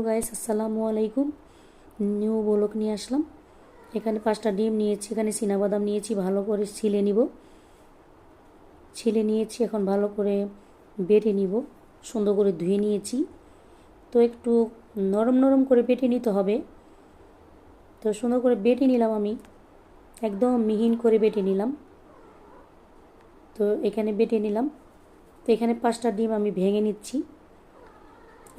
Guys আসসালামু আলাইকুম। New blog নিয়ে আসলাম। এখানে 5টা ডিম নিয়েছি, এখানে চীনাবাদাম নিয়েছি, ভালো করে ছিলে নিব। ছিলে নিয়েছি, এখন ভালো করে বেটে নিব। সুন্দর করে ধুয়ে নিয়েছি। তো একটু নরম নরম করে বেটে নিতে হবে। তো সুন্দর করে বেটে নিলাম আমি, একদম মিহিন করে বেটে নিলাম। তো এখানে বেটে নিলাম। তো এখানে 5টা ডিম আমি ভেঙে নিচ্ছি।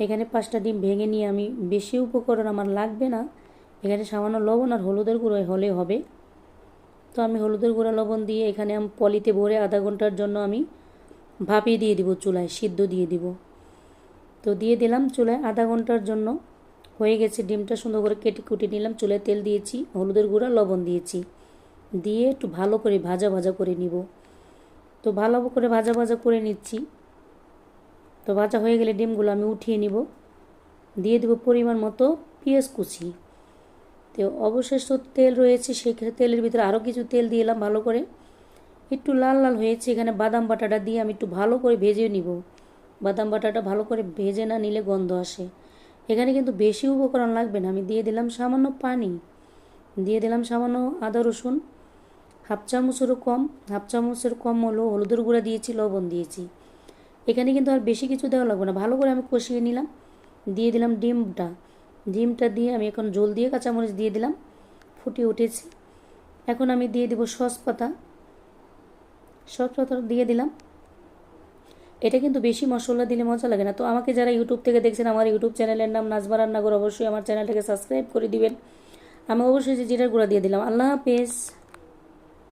এখানে 5টা ডিম ভেঙে নিয়ে আমি, বেশি উপকরণ আমার লাগবে না, এখানে সামান্য লবণ আর হলুদের গুঁড়ো হলে হবে। তো আমি হলুদের গুঁড়া লবণ দিয়ে এখানে আমি পলিতে ভরে আধা ঘন্টার জন্য আমি ভাপিয়ে দিয়ে দিব, চুলায় সিদ্ধ দিয়ে দিব। তো দিয়ে দিলাম চুলায় আধা ঘন্টার জন্য। হয়ে গেছে, ডিমটা সুন্দর করে কেটে কুটে নিলাম। চুলায় তেল দিয়েছি, হলুদের গুঁড়া লবণ দিয়েছি, দিয়ে একটু ভালো করে ভাজা ভাজা করে নিব। তো ভালো করে ভাজা ভাজা করে নিচ্ছি। তো ভাজা হয়ে গেলে ডিমগুলো আমি উঠিয়ে নিব। দিয়ে দেব পরিমাণ মতো পেঁয়াজ কুচি। তো অবশিষ্ট তেল রয়েছে, সেই তেলের ভিতরে আরও কিছু তেল দিয়ে এলাম ভালো করে। একটু লাল লাল হয়েছে, এখানে বাদাম বাটাটা দিয়ে আমি একটু ভালো করে ভেজে নিব। বাদাম বাটাটা ভালো করে ভেজে না নিলে গন্ধ আসে। এখানে কিন্তু বেশি উপকরণ লাগবে না। আমি দিয়ে দিলাম সামান্য পানি, দিয়ে দিলাম সামান্য আদা রসুন, হাফ চামচেরও কম হলো হলুদের গুঁড়া দিয়েছি, লবণ দিয়েছি। এখানে কিন্তু আর বেশি কিছু দেওয়া লাগবে না। ভালো করে আমি কষিয়ে নিলাম। দিয়ে দিলাম ডিমটা দিয়ে আমি এখন জল দিয়ে কাঁচামরিচ দিয়ে দিলাম, ফুটে উঠেছে। এখন আমি দিয়ে দিব সস পাতা দিয়ে দিলাম। এটা কিন্তু বেশি মশলা দিলে মজা লাগে না। তো আমাকে যারা ইউটিউব থেকে দেখছেন, আমার ইউটিউব চ্যানেলের নাম নাজমা রান্নাঘর, অবশ্যই আমার চ্যানেলটাকে সাবস্ক্রাইব করে দিবেন। আমি অবশ্যই জিরার গুঁড়া দিয়ে দিলাম। আল্লাহ হাফেজ।